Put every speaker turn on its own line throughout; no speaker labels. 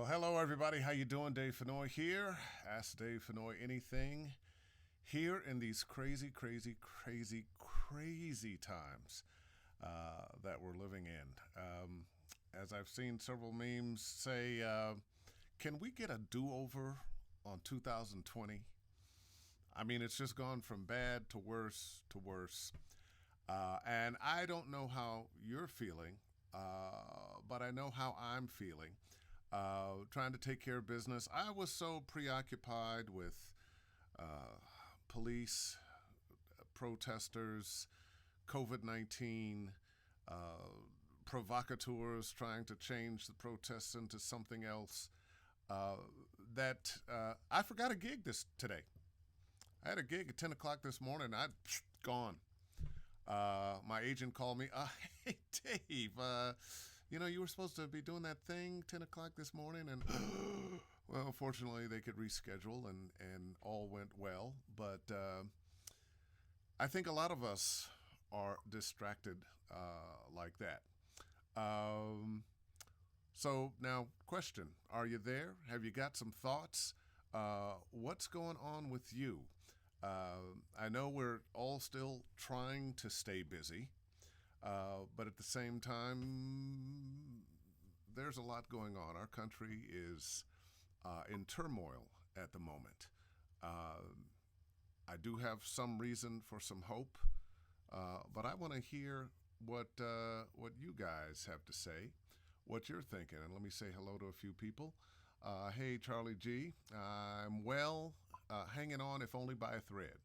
Well, hello everybody. How you doing? Dave Fennoy here. Ask Dave Fennoy anything. Here in these crazy, crazy, crazy, crazy times that we're living in. As I've seen several memes say, can we get a do-over on 2020? I mean, it's just gone from bad to worse to worse. And I don't know how you're feeling, but I know how I'm feeling. Trying to take care of business. I was so preoccupied with uh, police, protesters, COVID 19, uh, provocateurs trying to change the protests into something else that I forgot a gig today. I had a gig at 10 o'clock this morning. I'd gone. My agent called me. Hey, Dave, you were supposed to be doing that thing 10 o'clock this morning. And, well, fortunately, they could reschedule and all went well. But I think a lot of us are distracted like that. Um, so now, question: are you there? Have you got some thoughts? What's going on with you? I know we're all still trying to stay busy, but at the same time, there's a lot going on. Our country is in turmoil at the moment. Uh, I do have some reason for some hope, but I want to hear what you guys have to say, what you're thinking, and let me say hello to a few people. Hey, Charlie G. I'm well, hanging on if only by a thread.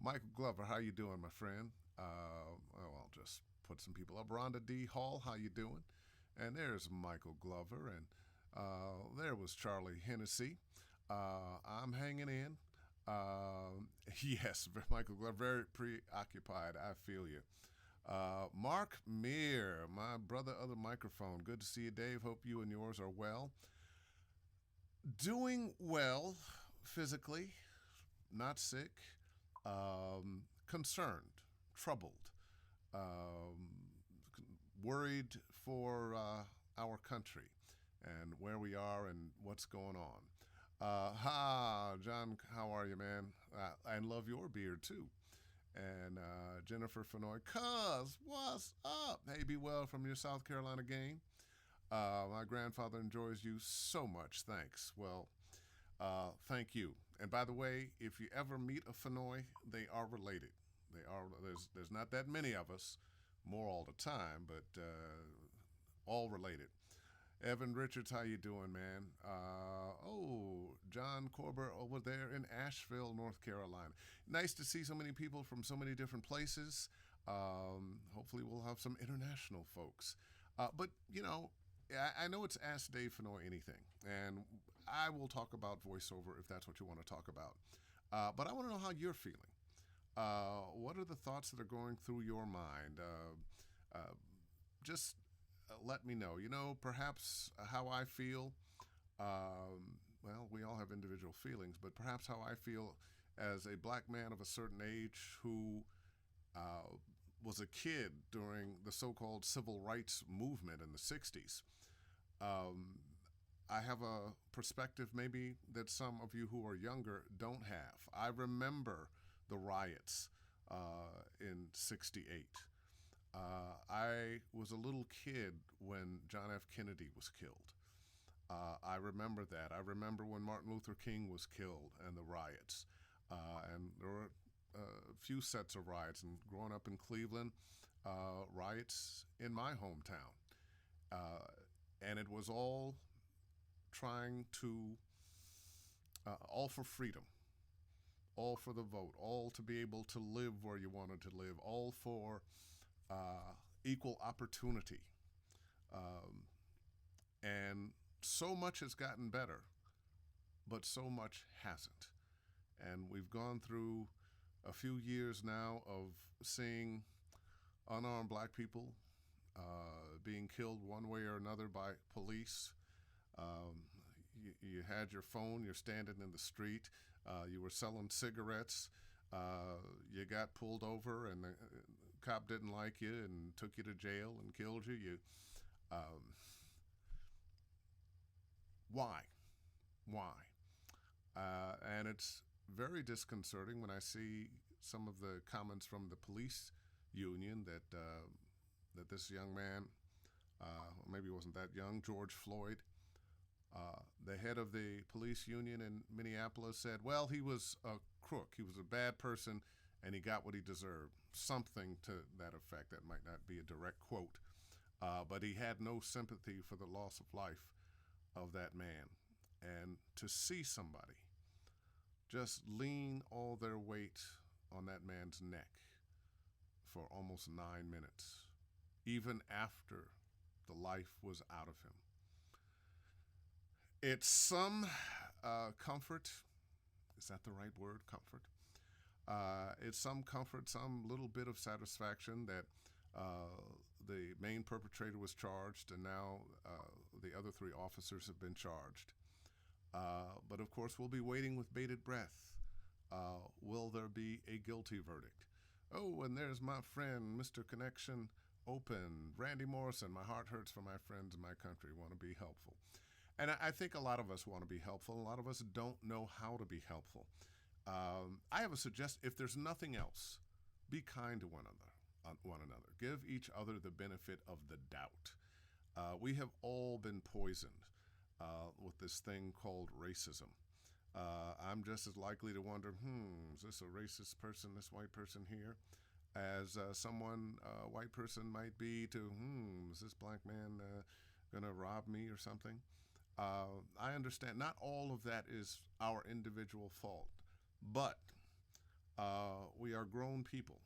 Michael Glover, how you doing, my friend? Well, I'll just put some people up. Rhonda D. Hall, how you doing? And there's Michael Glover, and there was Charlie Hennessy. I'm hanging in. Yes, Michael Glover, very preoccupied. I feel you. Mark Meir, my brother, other microphone. Good to see you, Dave. Hope you and yours are well. Doing well physically, not sick, concerned, troubled, um, worried for our country and where we are and what's going on. John, how are you, man? I love your beard too. And Jennifer Fennoy, cuz, what's up? Hey, be well from your South Carolina game. My grandfather enjoys you so much. Thanks. Well, thank you. And by the way, if you ever meet a Fennoy, they are related. They are. There's not that many of us, more all the time, but all related. Evan Richards, how you doing, man? John Corber over there in Asheville, North Carolina. Nice to see so many people from so many different places. Hopefully, we'll have some international folks. But I know it's Ask Dave Fennoy Anything, and I will talk about voiceover if that's what you want to talk about. But I want to know how you're feeling. What are the thoughts that are going through your mind? Just let me know. Perhaps how I feel. Well, we all have individual feelings, but perhaps how I feel as a black man of a certain age who uh, was a kid during the so-called civil rights movement in the 60s. Um, I have a perspective maybe that some of you who are younger don't have. I remember the riots in 68. I was a little kid when John F. Kennedy was killed. I remember that. I remember when Martin Luther King was killed and the riots. And there were a few sets of riots. And growing up in Cleveland, riots in my hometown. Uh, and it was all trying to, all for freedom, all for the vote, all to be able to live where you wanted to live, all for equal opportunity. Um, and so much has gotten better, but so much hasn't. And we've gone through a few years now of seeing unarmed black people being killed one way or another by police. Um, you had your phone, you're standing in the street, you were selling cigarettes, you got pulled over, and the cop didn't like you and took you to jail and killed you. Um, Why? Why? And it's very disconcerting when I see some of the comments from the police union that this young man, maybe he wasn't that young, George Floyd, the head of the police union in Minneapolis said, well, he was a crook. He was a bad person, and he got what he deserved. Something to that effect. That might not be a direct quote. But he had no sympathy for the loss of life of that man. And to see somebody just lean all their weight on that man's neck for almost 9 minutes, even after the life was out of him. It's some comfort. Is that the right word? Comfort. It's some comfort, some little bit of satisfaction that the main perpetrator was charged, and now the other three officers have been charged. But of course, we'll be waiting with bated breath. Will there be a guilty verdict? Oh, and there's my friend, Mr. Connection Open, Randy Morrison. My heart hurts for my friends in my country. Want to be helpful. And I think a lot of us want to be helpful. A lot of us don't know how to be helpful. I have a suggestion. If there's nothing else, be kind to one another. Give each other the benefit of the doubt. We have all been poisoned with this thing called racism. I'm just as likely to wonder, is this a racist person, this white person here, as someone, white person might be to, is this black man going to rob me or something? I understand not all of that is our individual fault, but we are grown people,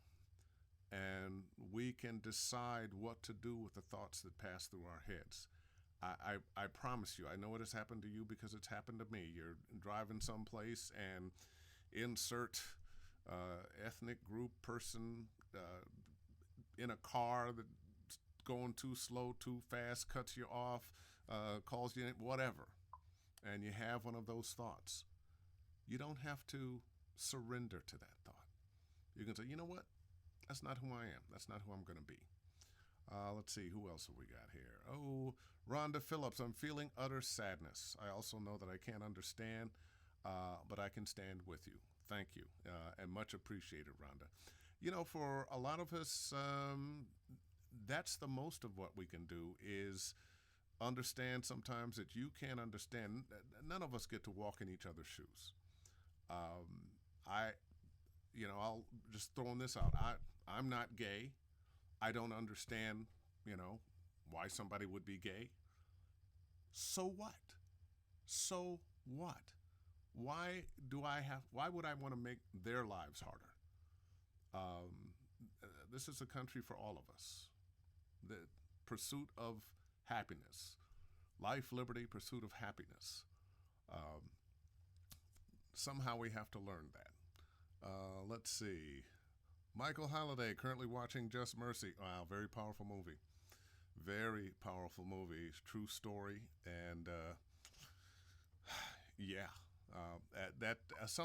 and we can decide what to do with the thoughts that pass through our heads. I promise you, I know it has happened to you because it's happened to me. You're driving someplace and insert ethnic group person in a car that's going too slow, too fast, cuts you off, calls you whatever, and you have one of those thoughts. You don't have to surrender to that thought. You can say, you know what? That's not who I am. That's not who I'm going to be. Let's see, who else have we got here? Oh, Rhonda Phillips, I'm feeling utter sadness. I also know that I can't understand, but I can stand with you. Thank you, and much appreciated, Rhonda. You know, for a lot of us, that's the most of what we can do is understand sometimes that you can't understand. None of us get to walk in each other's shoes. I'll just throwing this out. I'm not gay. I don't understand, why somebody would be gay. So what? So what? Why would I want to make their lives harder? This is a country for all of us. The pursuit of happiness. Life, liberty, pursuit of happiness. Somehow we have to learn that. Let's see. Michael Holliday, currently watching Just Mercy. Wow, very powerful movie. Very powerful movie. True story. And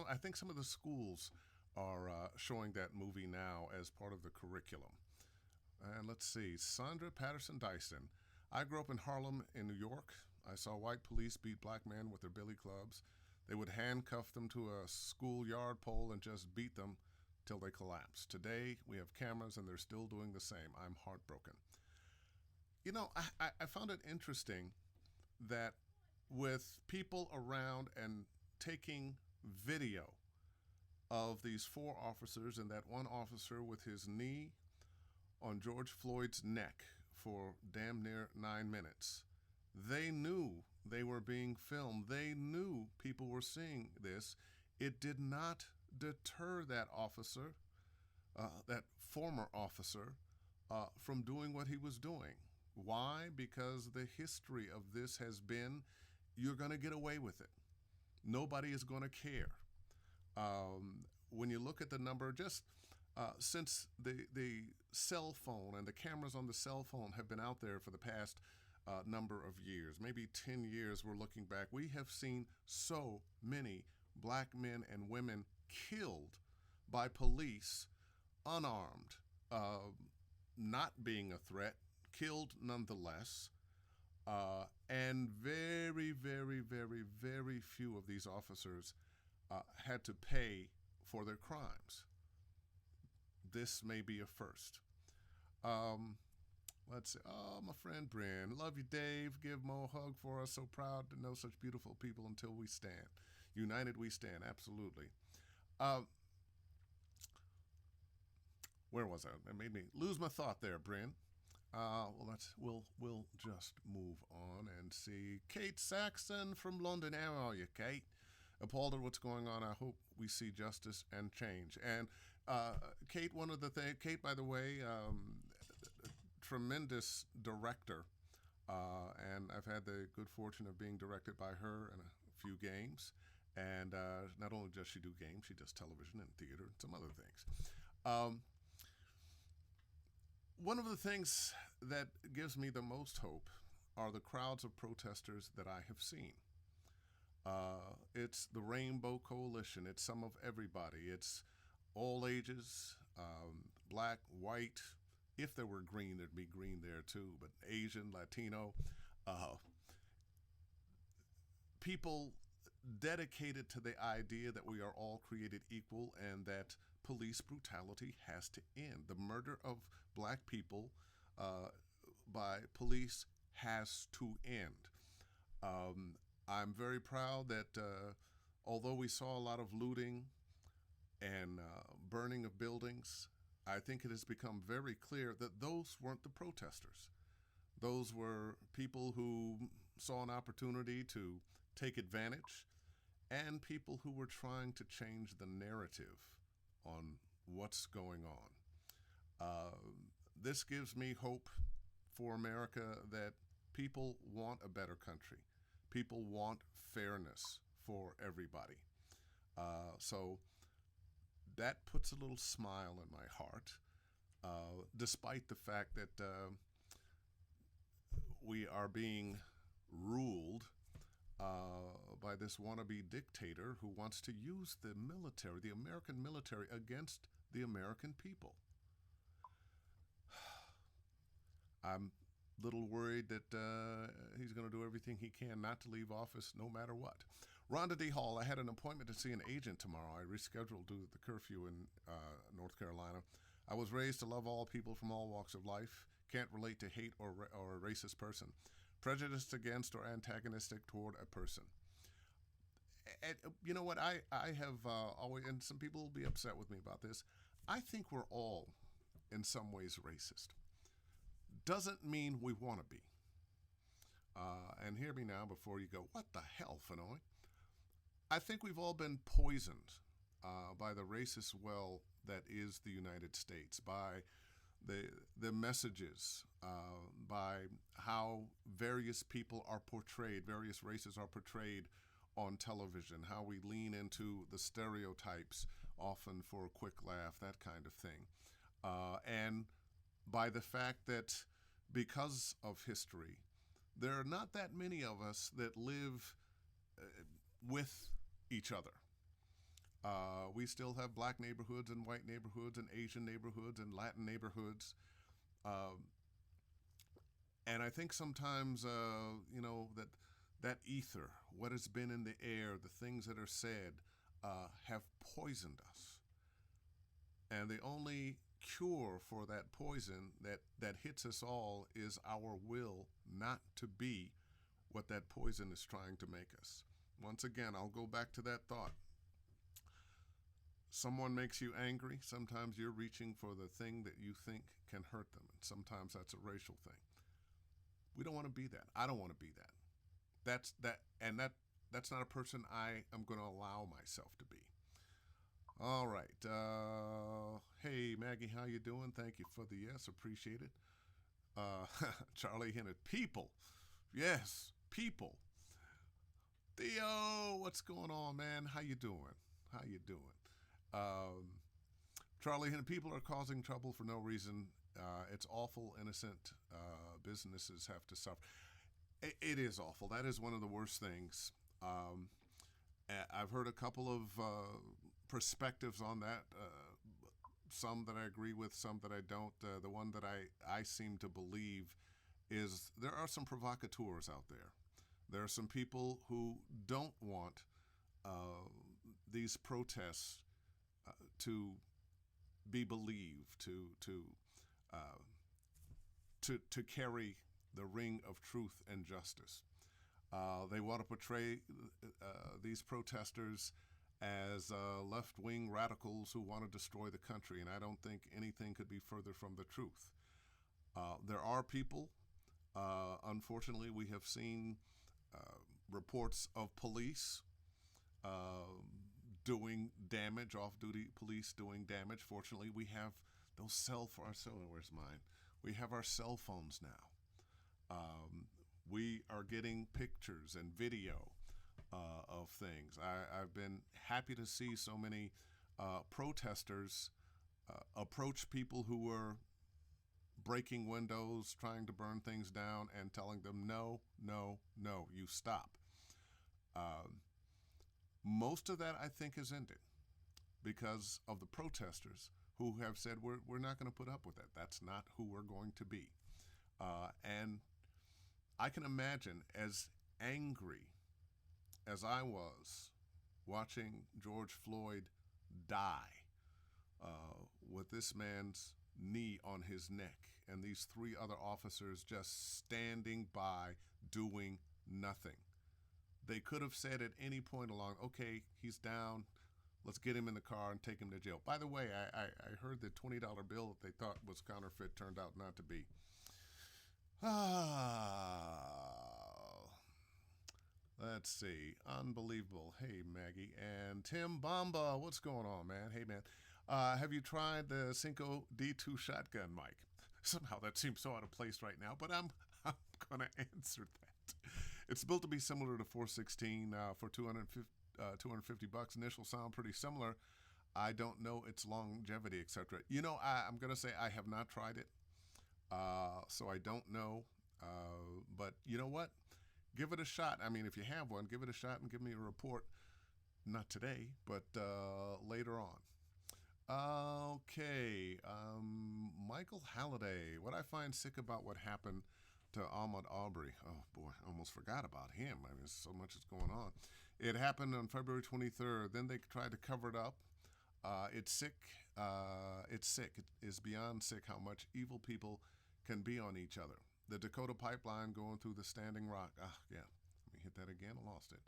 I think some of the schools are showing that movie now as part of the curriculum. And let's see. Sandra Patterson Dyson. I grew up in Harlem in New York. I saw white police beat black men with their billy clubs. They would handcuff them to a schoolyard pole and just beat them till they collapsed. Today, we have cameras and they're still doing the same. I'm heartbroken. I found it interesting that with people around and taking video of these four officers and that one officer with his knee on George Floyd's neck for damn near 9 minutes, they knew they were being filmed. They knew people were seeing this. It did not deter that officer, that former officer, from doing what he was doing. Why? Because the history of this has been, you're going to get away with it. Nobody is going to care. When you look at the number, just since the cell phone and the cameras on the cell phone have been out there for the past number of years, maybe 10 years we're looking back, we have seen so many black men and women killed by police, unarmed, not being a threat, killed nonetheless. And very, very, very, very few of these officers had to pay for their crimes. This may be a first. Um, let's see. Oh, my friend Bryn. Love you, Dave. Give Mo a hug for us. So proud to know such beautiful people until we stand. United we stand. Absolutely. Uh, where was I? It made me lose my thought there, Bryn. We'll just move on and see. Kate Saxon from London. How are you, Kate? Appalled at what's going on. I hope we see justice and change. And Kate, one of the things. Kate, by the way, tremendous director, and I've had the good fortune of being directed by her in a few games. And not only does she do games, she does television and theater and some other things. Um, One of the things that gives me the most hope are the crowds of protesters that I have seen. It's the Rainbow Coalition. It's some of everybody. It's all ages, black, white. If there were green, there'd be green there too, but Asian, Latino, uh, people dedicated to the idea that we are all created equal and that police brutality has to end. The murder of black people uh, by police has to end. Um, I'm very proud that although we saw a lot of looting and burning of buildings, I think it has become very clear that those weren't the protesters. Those were people who saw an opportunity to take advantage and people who were trying to change the narrative on what's going on. Uh, this gives me hope for America that people want a better country. People want fairness for everybody. So that puts a little smile in my heart, despite the fact that we are being ruled by this wannabe dictator who wants to use the military, the American military, against the American people. I'm a little worried that he's going to do everything he can not to leave office no matter what. Rhonda D. Hall, I had an appointment to see an agent tomorrow. I rescheduled due to the curfew in North Carolina. I was raised to love all people from all walks of life. Can't relate to hate or a racist person. Prejudiced against or antagonistic toward a person. And you know what? I have always, and some people will be upset with me about this, I think we're all in some ways racist. Doesn't mean we want to be. And hear me now before you go, what the hell, Fennoy? I think we've all been poisoned by the racist well that is the United States, by the messages, by how various people are portrayed, various races are portrayed on television, how we lean into the stereotypes, often for a quick laugh, that kind of thing. And by the fact that because of history, there are not that many of us that live with each other. We still have black neighborhoods and white neighborhoods and Asian neighborhoods and Latin neighborhoods. Um, and I think sometimes, that ether, what has been in the air, the things that are said, have poisoned us. And the only cure for that poison that hits us all is our will not to be what that poison is trying to make us. Once again, I'll go back to that thought. Someone makes you angry, sometimes you're reaching for the thing that you think can hurt them, and sometimes that's a racial thing. We don't want to be that. I don't want to be that. That's not a person I am going to allow myself to be. All right. Hey, Maggie, how you doing? Thank you for the yes. Appreciate it. Charlie Hennett. People. Yes, people. Theo, what's going on, man? How you doing? How you doing? Charlie Hennett. People are causing trouble for no reason. It's awful. Innocent businesses have to suffer. It is awful. That is one of the worst things. I've heard a couple of perspectives on that. Some that I agree with, some that I don't. The one that I seem to believe is there are some provocateurs out there. There are some people who don't want uh, these protests to be believed, uh, to carry the ring of truth and justice. They want to portray these protesters as left wing radicals who want to destroy the country, and I don't think anything could be further from the truth. There are people, unfortunately, we have seen uh, reports of police uh, doing damage, off duty police doing damage. Fortunately, we have those where's mine? We have our cell phones now. We are getting pictures and video of things. I've been happy to see so many protesters approach people who were breaking windows, trying to burn things down, and telling them, no, no, no, you stop. Um, Most of that, I think, is ended because of the protesters who have said, we're not going to put up with that. That's not who we're going to be. And I can imagine, as angry as I was watching George Floyd die with this man's knee on his neck and these three other officers just standing by doing nothing. They could have said at any point along, okay, he's down, let's get him in the car and take him to jail. By the way, I heard the $20 bill that they thought was counterfeit turned out not to be. Let's see. Unbelievable. Hey, Maggie. And Tim Bomba, what's going on, man? Hey, man. Have you tried the Cinco D2 shotgun, Mike? Somehow that seems so out of place right now, but I'm going to answer that. It's built to be similar to 416 for 250 bucks. Initial sound pretty similar. I don't know its longevity, etc. You know, I'm going to say I have not tried it, so I don't know. But you know what? Give it a shot. I mean, if you have one, give it a shot and give me a report. Not today, but later on. Okay, Michael Halliday. What I find sick about what happened to Ahmaud Arbery. Oh boy, I almost forgot about him. I mean, so much is going on. It happened on February 23rd. Then they tried to cover it up. It's sick. It's sick. It is beyond sick how much evil people can be on each other. The Dakota pipeline going through the Standing Rock. Yeah. Let me hit that again. I lost it.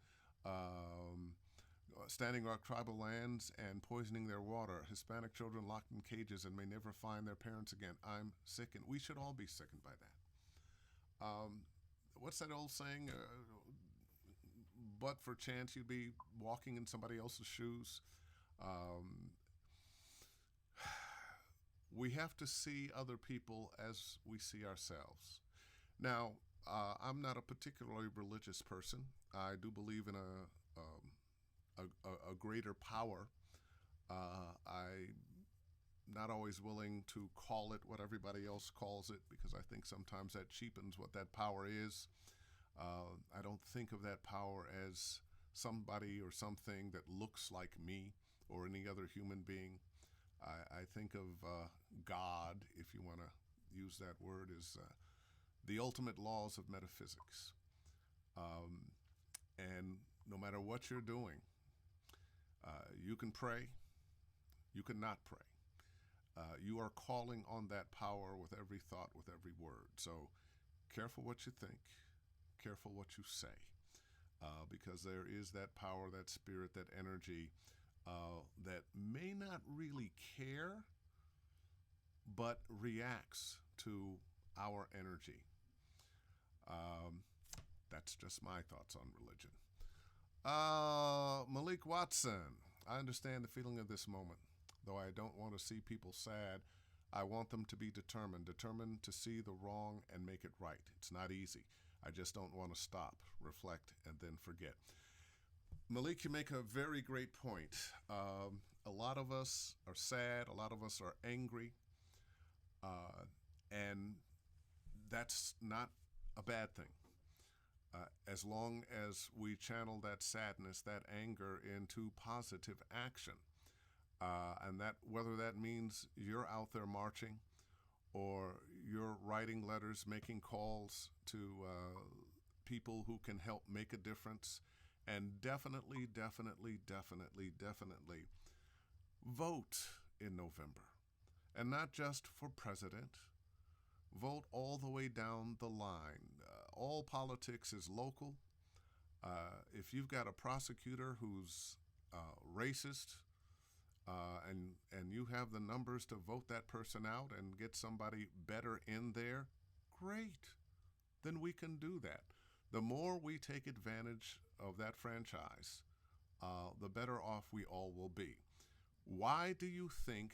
Standing Rock tribal lands and poisoning their water. Hispanic children locked in cages and may never find their parents again. I'm sickened. We should all be sickened by that. What's that old saying? But for chance you'd be walking in somebody else's shoes. We have to see other people as we see ourselves. Now, I'm not a particularly religious person. I do believe in a greater power. I'm not always willing to call it what everybody else calls it because I think sometimes that cheapens what that power is. I don't think of that power as somebody or something that looks like me or any other human being. I think of God, if you want to use that word, as the ultimate laws of metaphysics. And no matter what you're doing, you can pray, you can not pray. You are calling on that power with every thought, with every word. So careful what you think, careful what you say, because there is that power, that spirit, that energy that may not really care, but reacts to our energy. That's just my thoughts on religion. Malik Watson, I understand the feeling of this moment. Though I don't want to see people sad, I want them to be determined to see the wrong and make it right. It's not easy. I just don't want to stop, reflect, and then forget. Malik, you make a very great point. A lot of us are sad, a lot of us are angry, and that's not a bad thing. As long as we channel that sadness, that anger into positive action. And that whether that means you're out there marching or you're writing letters, making calls to people who can help make a difference. And definitely, definitely, definitely, definitely vote in November. And not just for president, vote all the way down the line. All politics is local. If you've got a prosecutor who's racist, and you have the numbers to vote that person out and get somebody better in there, great. Then we can do that. The more we take advantage of that franchise, the better off we all will be. Why do you think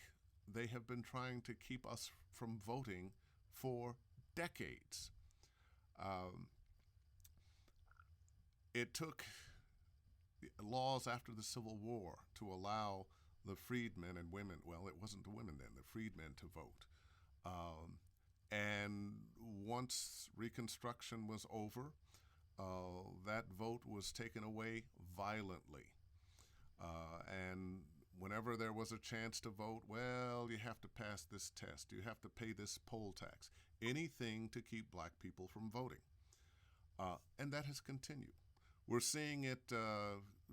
they have been trying to keep us from voting for decades? Um, it took laws after the Civil War to allow the freedmen and women, well, it wasn't the women then, the freedmen to vote. Um, and once Reconstruction was over, that vote was taken away violently. And whenever there was a chance to vote, well, you have to pass this test, you have to pay this poll tax, anything to keep black people from voting. And that has continued. We're seeing it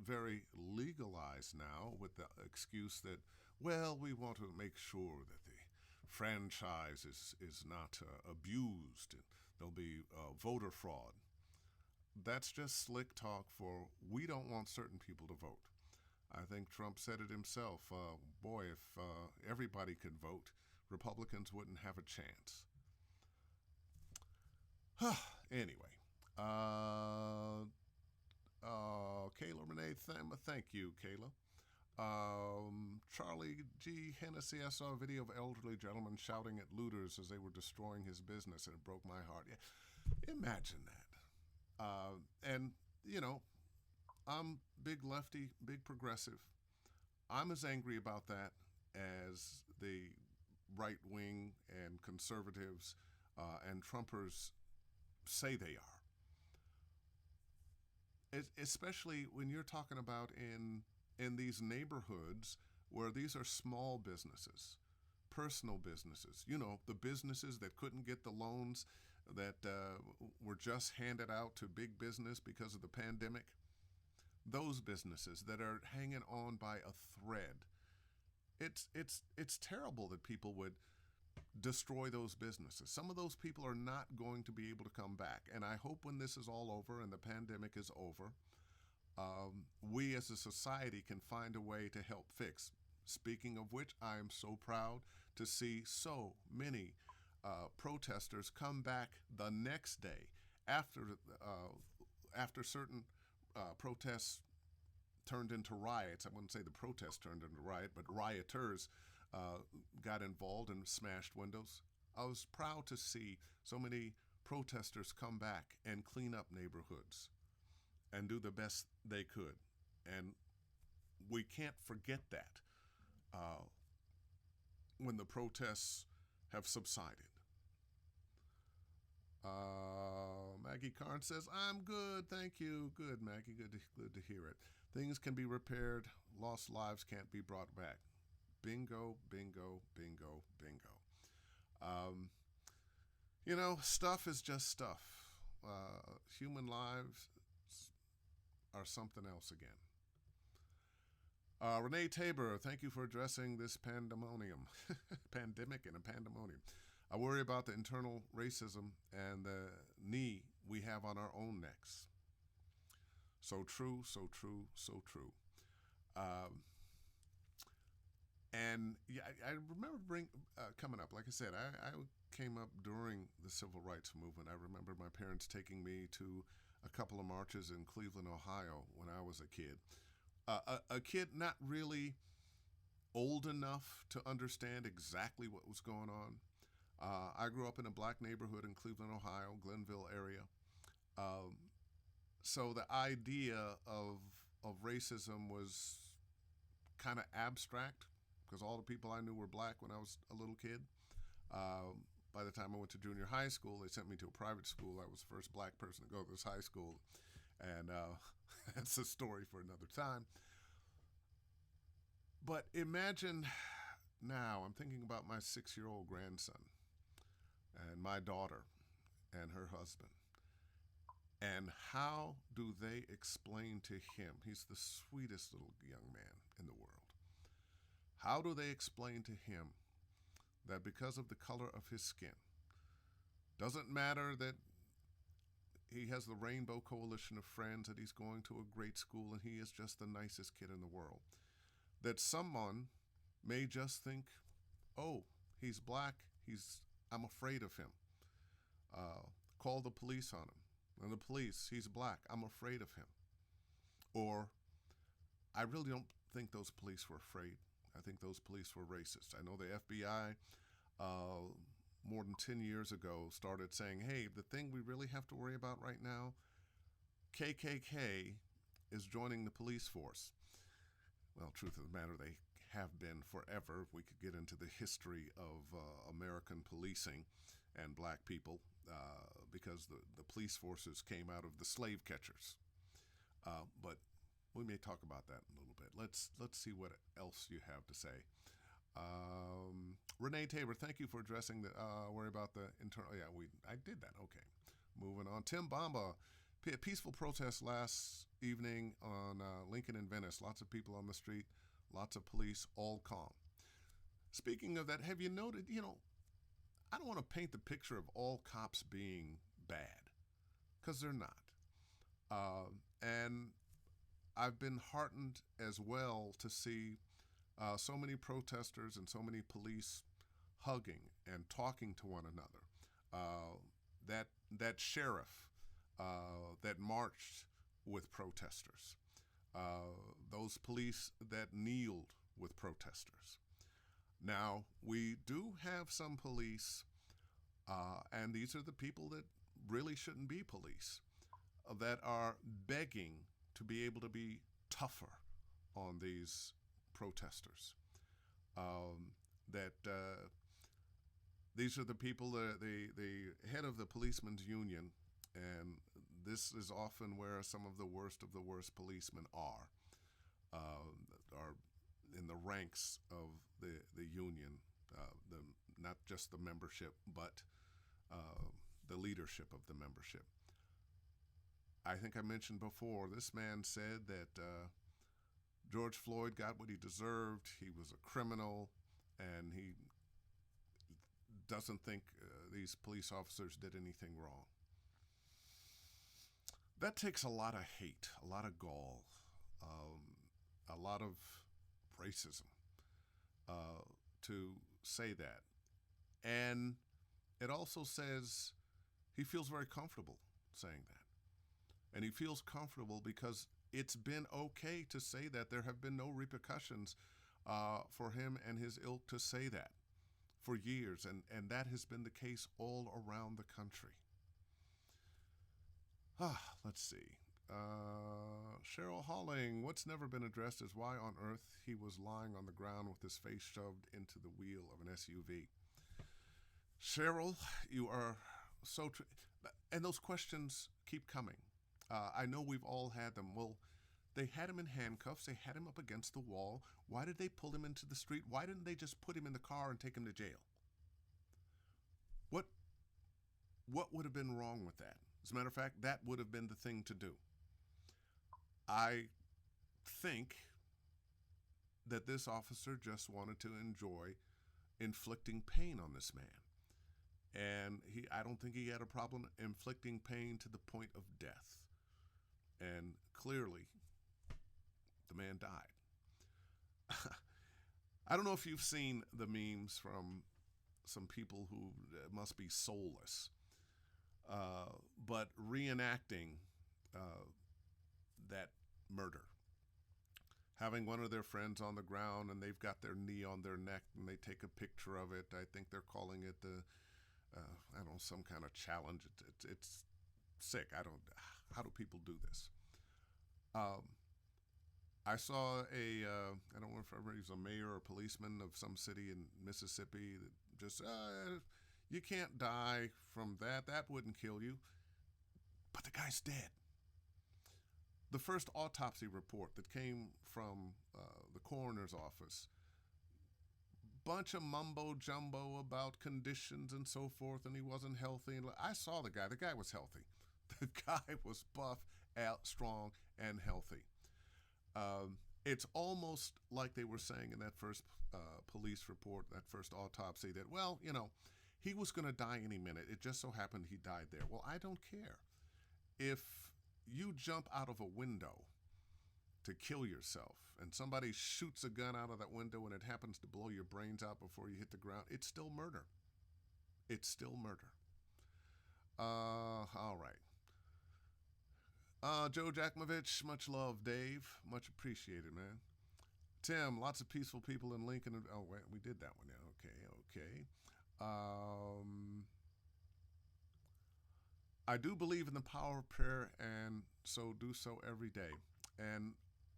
very legalized now with the excuse that, well, we want to make sure that the franchise is not abused and there'll be voter fraud. That's just slick talk for we don't want certain people to vote. I think Trump said it himself. Boy, if everybody could vote, Republicans wouldn't have a chance. Anyway, Kayla Renee, thank you, Kayla. Charlie G. Hennessy, I saw a video of elderly gentlemen shouting at looters as they were destroying his business, and it broke my heart. Yeah, imagine that. And, you know, I'm big lefty, big progressive. I'm as angry about that as the right wing and conservatives and Trumpers say they are. Especially when you're talking about in these neighborhoods where these are small businesses, personal businesses. You know, the businesses that couldn't get the loans that were just handed out to big business because of the pandemic. Those businesses that are hanging on by a thread. It's terrible that people would destroy those businesses. Some of those people are not going to be able to come back. And I hope when this is all over and the pandemic is over, we as a society can find a way to help fix. Speaking of which, I am so proud to see so many protesters come back the next day after certain protests turned into riots. I wouldn't say the protests turned into riot, but rioters got involved and smashed windows. I was proud to see so many protesters come back and clean up neighborhoods and do the best they could. And we can't forget that when the protests have subsided. Maggie Carn says, I'm good, thank you. Good, Maggie, good to hear it. Things can be repaired, lost lives can't be brought back. Bingo, bingo, bingo, bingo. You know, stuff is just stuff. Human lives are something else again. Renee Tabor, thank you for addressing this pandemonium, pandemic and a pandemonium. I worry about the internal racism and the knee we have on our own necks. So true, so true, so true. And yeah, I remember coming up. Like I said, I came up during the civil rights movement. I remember my parents taking me to a couple of marches in Cleveland, Ohio when I was a kid. A kid not really old enough to understand exactly what was going on. I grew up in a black neighborhood in Cleveland, Ohio, Glenville area. So the idea of racism was kind of abstract because all the people I knew were black when I was a little kid. By the time I went to junior high school, they sent me to a private school. I was the first black person to go to this high school. And that's a story for another time. But imagine now, I'm thinking about my 6-year-old grandson. and my daughter and her husband. And how do they explain to him? He's the sweetest little young man in the world. How do they explain to him that because of the color of his skin, doesn't matter that he has the Rainbow Coalition of friends, that he's going to a great school, and he is just the nicest kid in the world, that someone may just think, oh, he's black, I'm afraid of him. Call the police on him. And the police, he's black, I'm afraid of him. Or, I really don't think those police were afraid. I think those police were racist. I know the FBI, more than 10 years ago, started saying, hey, the thing we really have to worry about right now, KKK is joining the police force. Well, truth of the matter, they have been forever. We could get into the history of American policing and black people, because the police forces came out of the slave catchers. But we may talk about that in a little bit. Let's see what else you have to say. Renee Tabor, thank you for addressing the worry about the internal. Yeah, I did that. Okay, moving on. Tim Bamba, peaceful protest last evening on Lincoln and Venice. Lots of people on the street, lots of police, all calm. Speaking of that, have you noted? I don't want to paint the picture of all cops being bad, because they're not. And I've been heartened as well to see so many protesters and so many police hugging and talking to one another. That sheriff that marched with protesters, those police that kneeled with protesters. Now, we do have some police, and these are the people that really shouldn't be police, that are begging to be able to be tougher on these protesters. These are the people, the head of the policemen's union, and this is often where some of the worst policemen are in the ranks of the union, not just the membership, but the leadership of the membership. I think I mentioned before, this man said that George Floyd got what he deserved. He was a criminal, and he doesn't think these police officers did anything wrong. That takes a lot of hate, a lot of gall, a lot of racism to say that. And it also says he feels very comfortable saying that. And he feels comfortable because it's been okay to say that. There have been no repercussions for him and his ilk to say that for years. And that has been the case all around the country. Let's see. Cheryl Halling, what's never been addressed is why on earth he was lying on the ground with his face shoved into the wheel of an SUV. Cheryl, you are so and those questions keep coming. I know we've all had them. Well, they had him in handcuffs. They had him up against the wall. Why did they pull him into the street? Why didn't they just put him in the car and take him to jail? What would have been wrong with that? As a matter of fact, that would have been the thing to do. I think that this officer just wanted to enjoy inflicting pain on this man. And I don't think he had a problem inflicting pain to the point of death. And clearly, the man died. I don't know if you've seen the memes from some people who must be soulless, but reenacting that murder. Having one of their friends on the ground and they've got their knee on their neck and they take a picture of it. I think they're calling it some kind of challenge. It's sick. How do people do this? I saw I don't know if he's a mayor or a policeman of some city in Mississippi that just, you can't die from that. That wouldn't kill you. But the guy's dead. The first autopsy report that came from the coroner's office bunch of mumbo jumbo about conditions and so forth, and he wasn't healthy. And I saw the guy. The guy was healthy. The guy was buff, out, strong, and healthy. It's almost like they were saying in that first police report, that first autopsy, that, well, he was going to die any minute. It just so happened he died there. Well, I don't care. If you jump out of a window to kill yourself and somebody shoots a gun out of that window and it happens to blow your brains out before you hit the ground, it's still murder. It's still murder. All right. Joe Jakmovich, much love, Dave. Much appreciated, man. Tim, lots of peaceful people in Lincoln. Oh, wait, we did that one. Yeah, okay. I do believe in the power of prayer, and so do so every day. And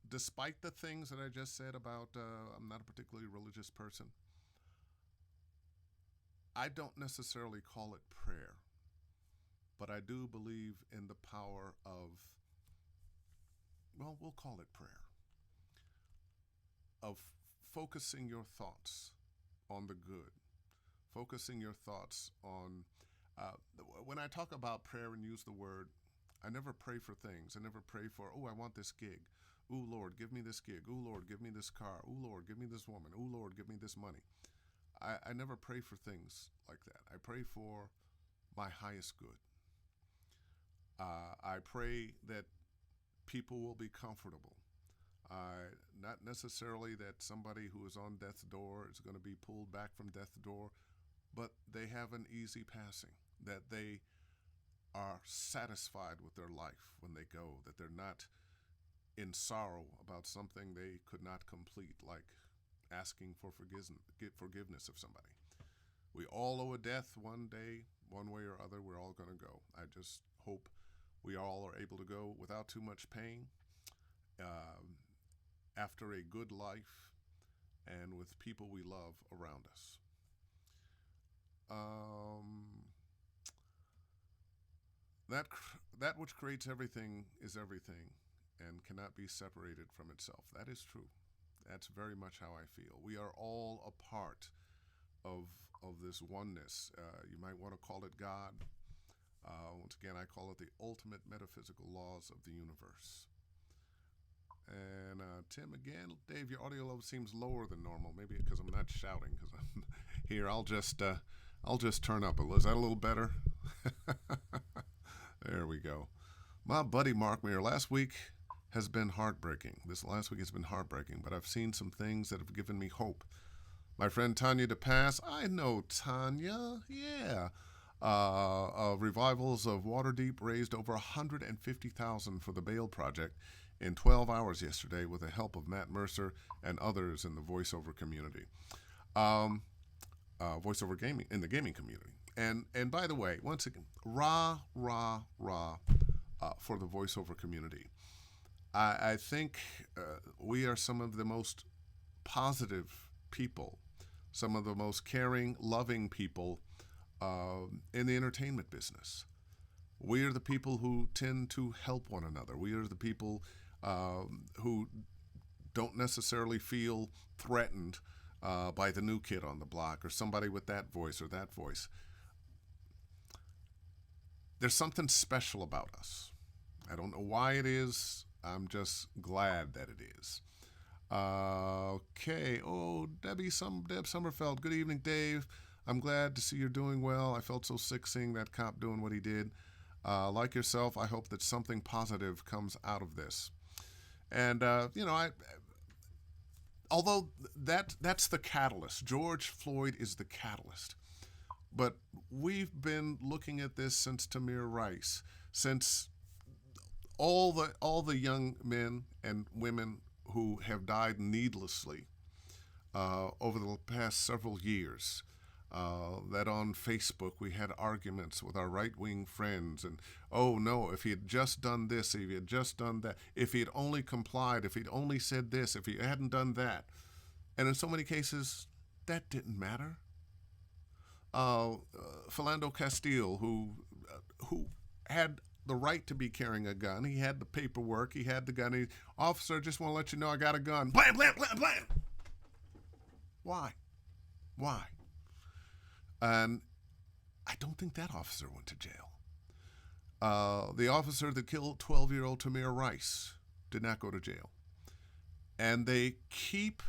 despite the things that I just said about I'm not a particularly religious person, I don't necessarily call it prayer, but I do believe in the power of, well, we'll call it prayer, of focusing your thoughts on the good, focusing your thoughts on, when I talk about prayer and use the word, I never pray for things. I never pray for, oh, I want this gig. Ooh, Lord, give me this gig. Ooh, Lord, give me this car. Ooh, Lord, give me this woman. Ooh, Lord, give me this money. I never pray for things like that. I pray for my highest good. I pray that people will be comfortable. Not necessarily that somebody who is on death's door is going to be pulled back from death's door, but they have an easy passing, that they are satisfied with their life when they go, that they're not in sorrow about something they could not complete, like asking for forgiveness of somebody. We all owe a death one day, one way or other. We're all going to go. I just hope we all are able to go without too much pain, after a good life, and with people we love around us. That which creates everything is everything and cannot be separated from itself. That is true. That's very much how I feel. We are all a part of this oneness. You might want to call it God. Once again, I call it the ultimate metaphysical laws of the universe. And Tim, again, Dave, your audio level seems lower than normal. Maybe because I'm not shouting. Because I'm here, I'll just turn up. Is that a little better? There we go. My buddy Mark Muir, last week has been heartbreaking. This last week has been heartbreaking, but I've seen some things that have given me hope. My friend Tanya DePass, I know Tanya, yeah. Revivals of Waterdeep raised over $150,000 for the Bail Project in 12 hours yesterday with the help of Matt Mercer and others in the voiceover community. Voiceover gaming, in the gaming community. And by the way, once again, rah for the voiceover community. I think we are some of the most positive people, some of the most caring, loving people in the entertainment business. We are the people who tend to help one another. We are the people who don't necessarily feel threatened by the new kid on the block or somebody with that voice or that voice. There's something special about us. I don't know why it is. I'm just glad that it is. Okay. Oh, Deb Sommerfeld. Good evening, Dave. I'm glad to see you're doing well. I felt so sick seeing that cop doing what he did. Like yourself, I hope that something positive comes out of this. And, although that's the catalyst. George Floyd is the catalyst. But we've been looking at this since Tamir Rice, since all the young men and women who have died needlessly over the past several years. That on Facebook we had arguments with our right-wing friends, and oh no, if he had just done this, if he had just done that, if he had only complied, if he'd only said this, if he hadn't done that. And in so many cases, that didn't matter. Philando Castile, who had the right to be carrying a gun, he had the paperwork, he had the gun, officer, just want to let you know I got a gun. Blam, blam, blam, blam. Why? Why? And I don't think that officer went to jail. The officer that killed 12-year-old Tamir Rice did not go to jail. And they keep,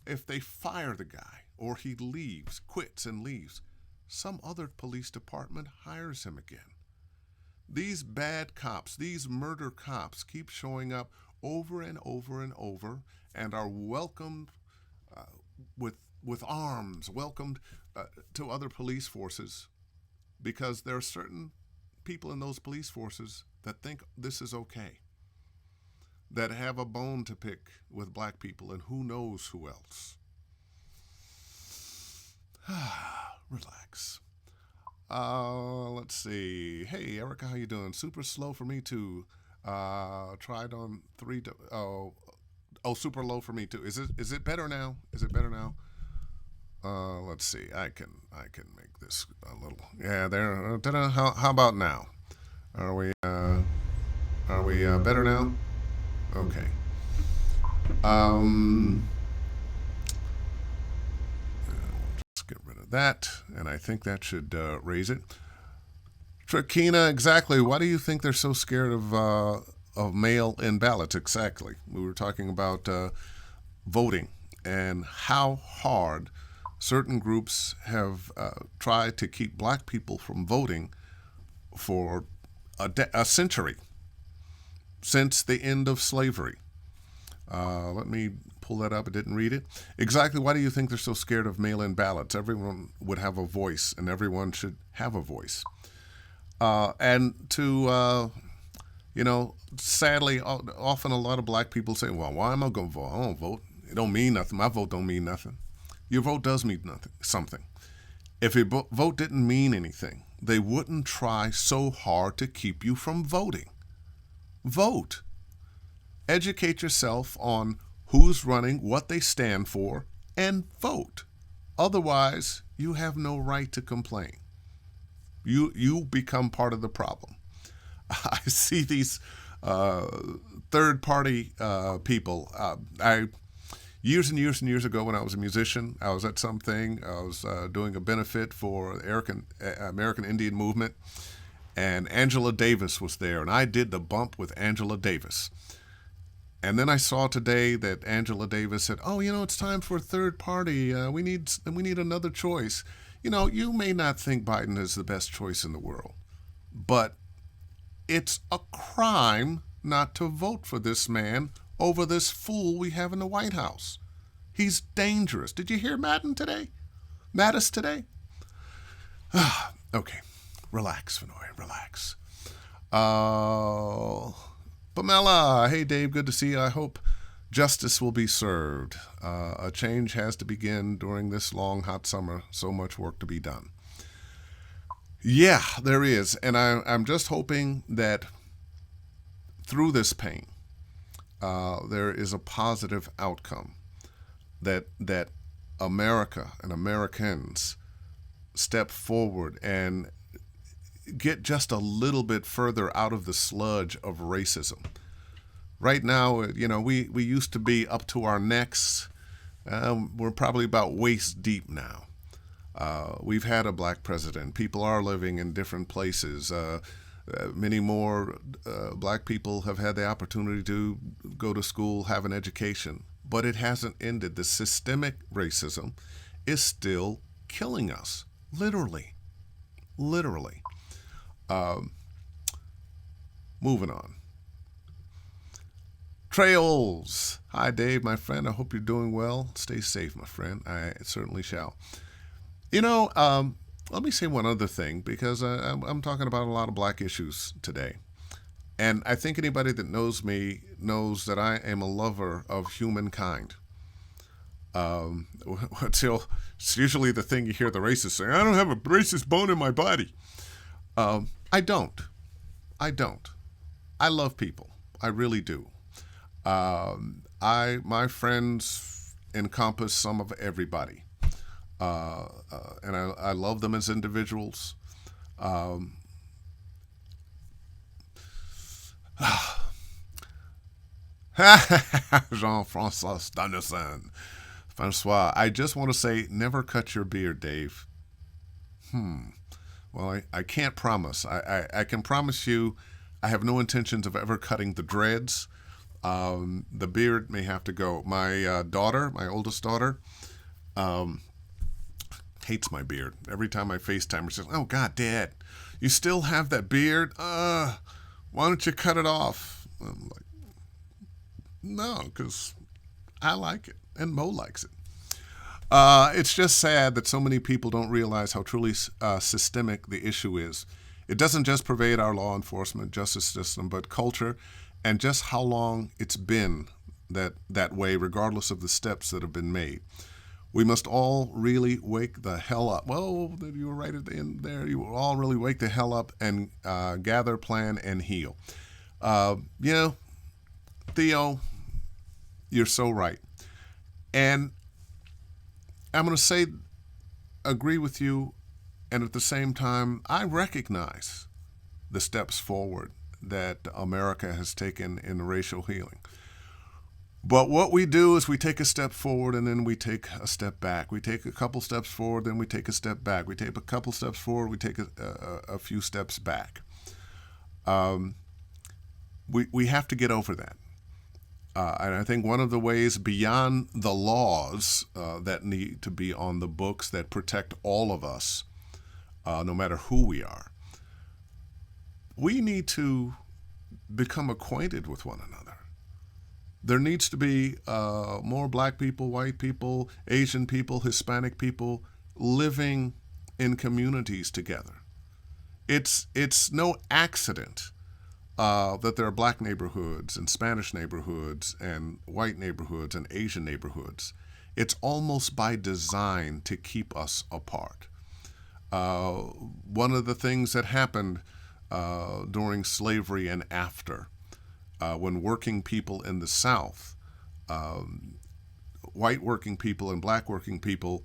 if they fire the guy or he leaves, quits and leaves, some other police department hires him again. These bad cops, these murder cops keep showing up over and over and over and are welcomed uh, with arms, welcomed to other police forces because there are certain people in those police forces that think this is okay, that have a bone to pick with black people and who knows who else. Relax. Let's see. Hey, Erica, how you doing? Super slow for me too. Tried on three. Super low for me too. Is it better now? Is it better now? Let's see. I can make this a little. Yeah, there. How about now? Are we better now? Okay. Um, let's get rid of that, and I think that should raise it. Trakina, exactly. Why do you think they're so scared of mail-in ballots? Exactly. We were talking about voting and how hard certain groups have tried to keep black people from voting for a century since the end of slavery. Let me pull that up. I didn't read it. Exactly. Why do you think they're so scared of mail-in ballots? Everyone would have a voice, and everyone should have a voice. And to sadly, often a lot of black people say, "Well, why am I going to vote? I don't vote. It don't mean nothing. My vote don't mean nothing." Your vote does mean nothing. Something. If your vote didn't mean anything, they wouldn't try so hard to keep you from voting. Vote. Educate yourself on who's running, what they stand for, and vote. Otherwise, you have no right to complain. You become part of the problem. I see these third party people. I Years and years and years ago, when I was a musician, I was at something. I was doing a benefit for the American Indian movement, and Angela Davis was there, and I did the bump with Angela Davis. And then I saw today that Angela Davis said, "Oh, it's time for a third party. We need another choice." You may not think Biden is the best choice in the world, but it's a crime not to vote for this man over this fool we have in the White House. He's dangerous. Did you hear Mattis today? Okay, relax, Fennoy, relax. Pamela, hey Dave, good to see you. I hope justice will be served. A change has to begin during this long, hot summer. So much work to be done. Yeah, there is. And I'm just hoping that through this pain, there is a positive outcome, that America and Americans step forward and get just a little bit further out of the sludge of racism. Right now, we used to be up to our necks. We're probably about waist deep now. We've had a black president. People are living in different places. Many more black people have had the opportunity to go to school, have an education, but it hasn't ended. The systemic racism is still killing us, literally. Literally. Moving on. Trails. Hi, Dave, my friend. I hope you're doing well. Stay safe, my friend. I certainly shall. Let me say one other thing, because I'm talking about a lot of black issues today. And I think anybody that knows me knows that I am a lover of humankind. It's usually the thing you hear the racists say, "I don't have a racist bone in my body." I don't. I don't. I love people. I really do. My friends encompass some of everybody. And I love them as individuals. Jean-François Danielson. Francois, I just want to say, never cut your beard, Dave. Well, I can't promise. I can promise you I have no intentions of ever cutting the dreads. The beard may have to go. My daughter, my oldest daughter, um, hates my beard. Every time I FaceTime her, she says, "Oh God, Dad, you still have that beard? Why don't you cut it off?" I'm like, "No, because I like it, and Mo likes it." It's just sad that so many people don't realize how truly systemic the issue is. It doesn't just pervade our law enforcement justice system, but culture, and just how long it's been that way, regardless of the steps that have been made. We must all really wake the hell up. Well, you were right at the end there. You will all really wake the hell up and gather, plan, and heal. You know, Theo, you're so right. And I'm going to say, agree with you, and at the same time, I recognize the steps forward that America has taken in racial healing. But what we do is we take a step forward and then we take a step back. We take a couple steps forward, then we take a step back. We take a couple steps forward, we take a few steps back. We have to get over that. And I think one of the ways beyond the laws that need to be on the books that protect all of us, no matter who we are, we need to become acquainted with one another. There needs to be more black people, white people, Asian people, Hispanic people living in communities together. It's no accident that there are black neighborhoods and Spanish neighborhoods and white neighborhoods and Asian neighborhoods. It's almost by design to keep us apart. One of the things that happened during slavery and after, when working people in the South, white working people and black working people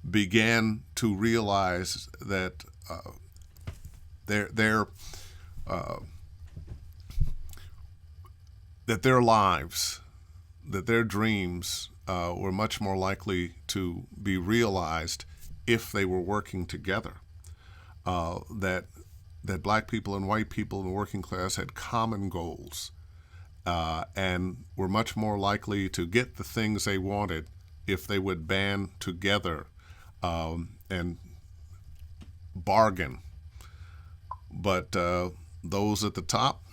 began to realize that their that their lives, that their dreams were much more likely to be realized if they were working together. That black people and white people in the working class had common goals and were much more likely to get the things they wanted if they would band together and bargain. But those at the top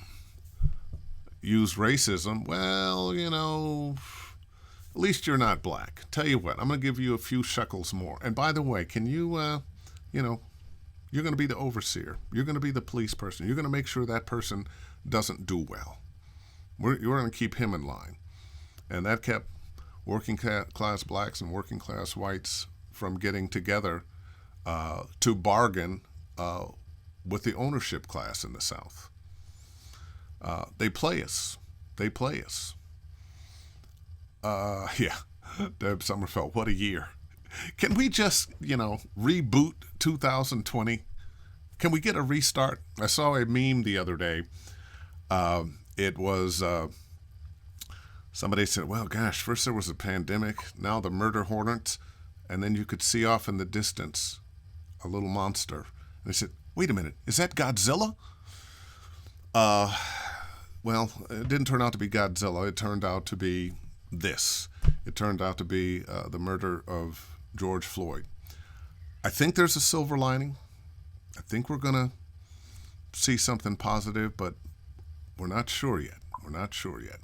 use racism. Well, at least you're not black. Tell you what, I'm going to give you a few shekels more. And by the way, can you, you're going to be the overseer. You're going to be the police person. You're going to make sure that person doesn't do well. You're going to keep him in line. And that kept working class blacks and working class whites from getting together to bargain with the ownership class in the South. They play us. They play us. Yeah, Deb Summerfeld, what a year. Can we just, reboot 2020? Can we get a restart? I saw a meme the other day. It was somebody said, well, gosh, first there was a pandemic, now the murder hornets, and then you could see off in the distance a little monster. And they said, wait a minute, is that Godzilla? Well, it didn't turn out to be Godzilla. It turned out to be this. It turned out to be the murder of George Floyd. I think there's a silver lining. I think we're going to see something positive, but we're not sure yet. We're not sure yet.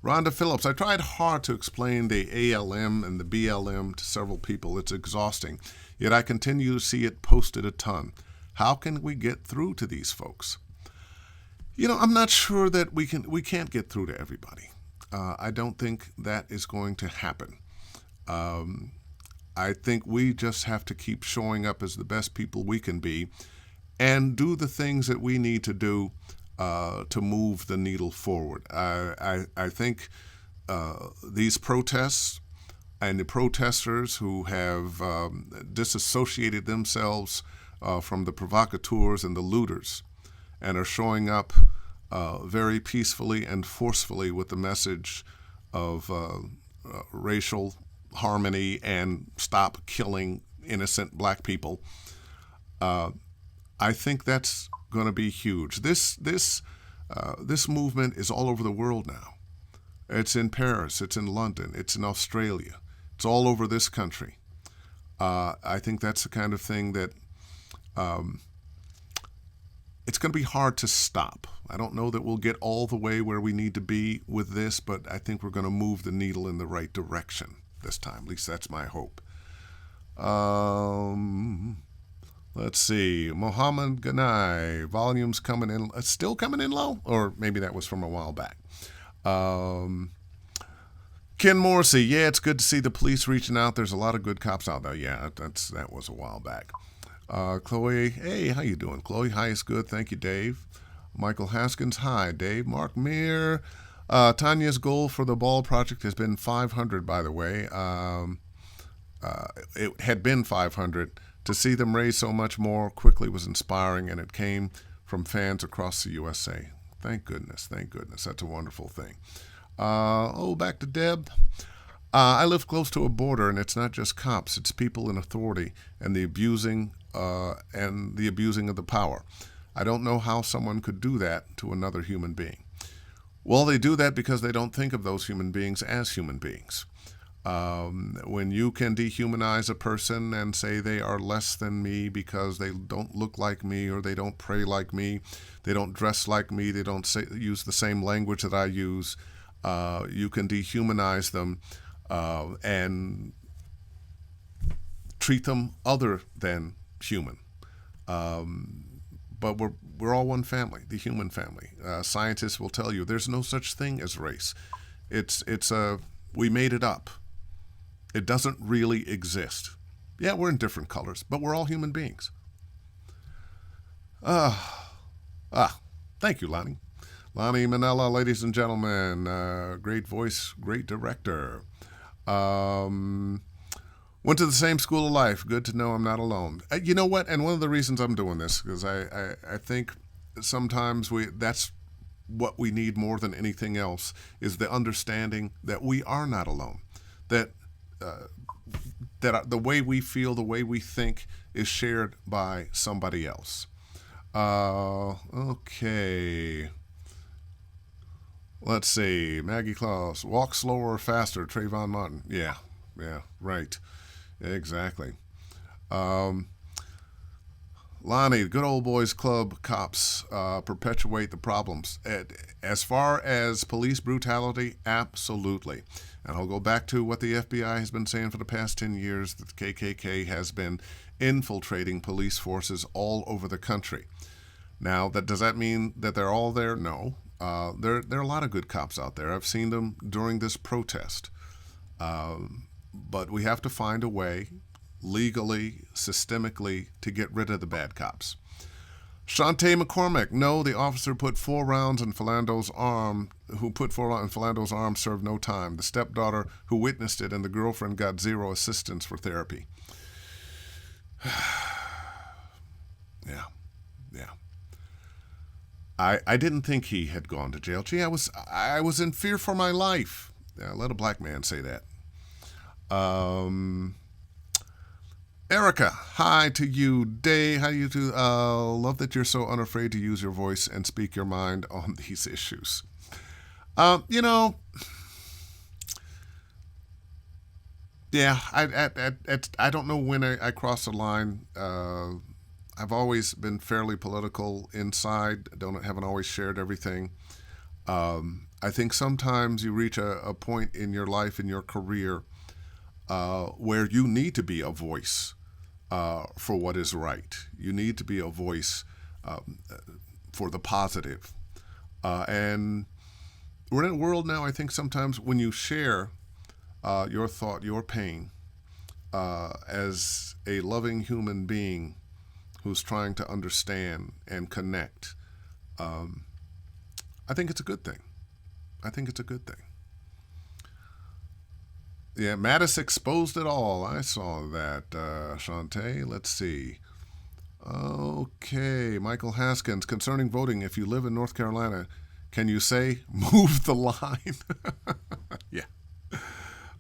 Rhonda Phillips, I tried hard to explain the ALM and the BLM to several people. It's exhausting, yet I continue to see it posted a ton. How can we get through to these folks? I'm not sure that we can't get through to everybody. I don't think that is going to happen. I think we just have to keep showing up as the best people we can be and do the things that we need to do to move the needle forward. I think these protests and the protesters who have disassociated themselves from the provocateurs and the looters and are showing up very peacefully and forcefully with the message of racial harmony and stop killing innocent black people. Uh, I think that's going to be huge. This movement is all over the world now. It's in Paris, it's in London, it's in Australia, it's all over this country. I think that's the kind of thing that um, it's going to be hard to stop. I don't know that we'll get all the way where we need to be with this, but I think we're going to move the needle in the right direction this time. At least that's my hope. Um, let's see. Mohammed Ganai, volumes coming in, still coming in low? Or maybe that was from a while back. Ken Morrissey, yeah, it's good to see the police reaching out. There's a lot of good cops out there. Yeah, that was a while back. Chloe, hey, how you doing? Chloe, hi, it's good. Thank you, Dave. Michael Haskins, hi, Dave. Mark Meir, Tanya's goal for the Ball Project has been 500, by the way. It had been 500. To see them raise so much more quickly was inspiring, and it came from fans across the USA. Thank goodness, thank goodness. That's a wonderful thing. Back to Deb. I live close to a border, and it's not just cops; it's people in authority and the abusing of the power. I don't know how someone could do that to another human being. Well, they do that because they don't think of those human beings as human beings. When you can dehumanize a person and say they are less than me because they don't look like me, or they don't pray like me, they don't dress like me, they don't use the same language that I use, you can dehumanize them and treat them other than human. But we're all one family, the human family. Scientists will tell you there's no such thing as race. We made it up. It doesn't really exist. Yeah, we're in different colors, but we're all human beings. Thank you, Lonnie. Lonnie Manella, ladies and gentlemen, great voice, great director. Went to the same school of life. Good to know I'm not alone. You know what? And one of the reasons I'm doing this, because I think sometimes that's what we need more than anything else, is the understanding that we are not alone. That the way we feel, the way we think is shared by somebody else. Okay. Let's see. Maggie Claus, walk slower or faster, Trayvon Martin. Yeah, right. Exactly. Lonnie, good old boys club cops perpetuate the problems. As far as police brutality, absolutely. And I'll go back to what the FBI has been saying for the past 10 years, that the KKK has been infiltrating police forces all over the country. Now, does that mean that they're all there? No. There are a lot of good cops out there. I've seen them during this protest. But we have to find a way, legally, systemically, to get rid of the bad cops. Shantae McCormick, no, the officer put 4 rounds in Philando's arm, served no time. The stepdaughter who witnessed it and the girlfriend got 0 assistance for therapy. Yeah. I didn't think he had gone to jail. Gee, I was in fear for my life. Yeah, let a black man say that. Erica, hi to you. Day, how do you do? Love that you're so unafraid to use your voice and speak your mind on these issues. Yeah, I don't know when I crossed the line. I've always been fairly political inside. Haven't always shared everything. I think sometimes you reach a point in your life, in your career, where you need to be a voice for what is right. You need to be a voice for the positive. And we're in a world now, I think sometimes when you share your thought, your pain, as a loving human being who's trying to understand and connect, I think it's a good thing. Yeah, Mattis exposed it all. I saw that, Shantae. Let's see. Okay, Michael Haskins. Concerning voting, if you live in North Carolina, can you say, move the line? Yeah.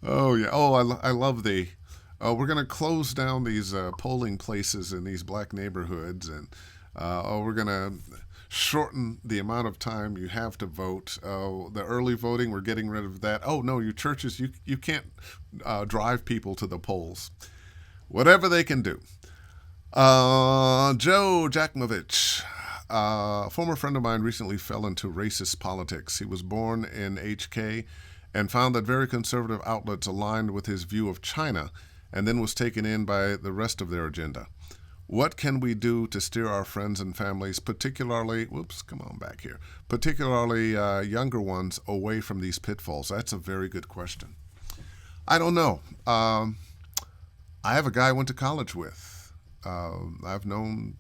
Oh yeah. Oh, I love the. We're going to close down these polling places in these black neighborhoods, and we're going to shorten the amount of time you have to vote. The early voting, we're getting rid of that. Oh no, your churches, you can't drive people to the polls. Whatever they can do. Joe Jakmovich, a former friend of mine, recently fell into racist politics. He was born in HK and found that very conservative outlets aligned with his view of China and then was taken in by the rest of their agenda. What can we do to steer our friends and families, particularly, whoops, come on back here, particularly younger ones, away from these pitfalls? That's a very good question. I don't know. I have a guy I went to college with. I've known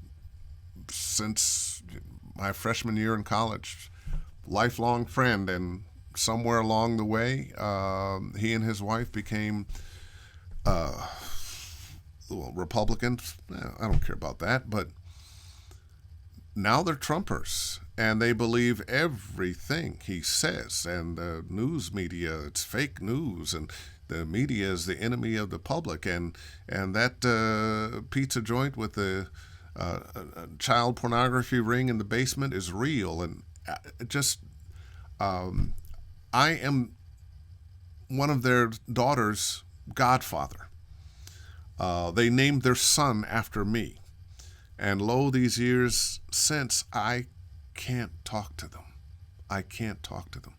since my freshman year in college, lifelong friend, and somewhere along the way, he and his wife became uh, well, Republicans. I don't care about that, but now they're Trumpers, and they believe everything he says. And the news media, it's fake news, and the media is the enemy of the public. And that pizza joint with the child pornography ring in the basement is real. And just, I am one of their daughter's godfather. They named their son after me. And lo, these years since, I can't talk to them. I can't talk to them.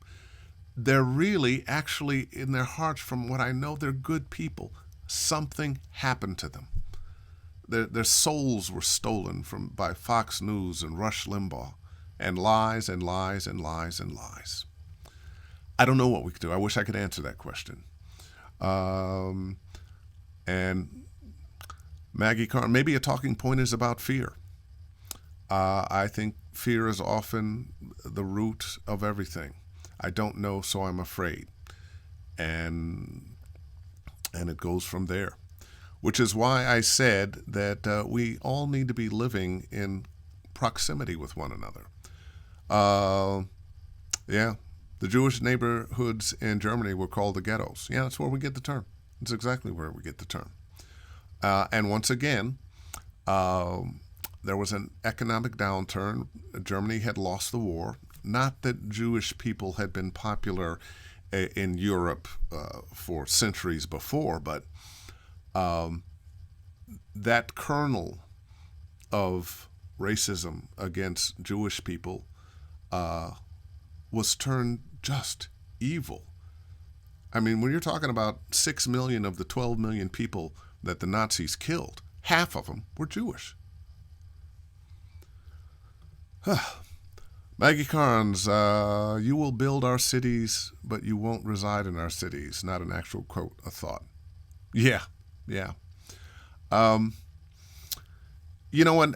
They're really, actually, in their hearts, from what I know, they're good people. Something happened to them. Their souls were stolen by Fox News and Rush Limbaugh, and lies and lies and lies and lies. I don't know what we could do. I wish I could answer that question. And Maggie Carr, maybe a talking point is about fear. I think fear is often the root of everything. I don't know, so I'm afraid. And it goes from there. Which is why I said that we all need to be living in proximity with one another. Yeah, the Jewish neighborhoods in Germany were called the ghettos. Yeah, that's where we get the term. It's exactly where we get the term. And once again, there was an economic downturn. Germany had lost the war. Not that Jewish people had been popular in Europe for centuries before, but that kernel of racism against Jewish people was turned just evil. I mean, when you're talking about 6 million of the 12 million people that the Nazis killed, half of them were Jewish. Maggie Carnes, you will build our cities, but you won't reside in our cities. Not an actual quote, a thought. Yeah, yeah. You know, when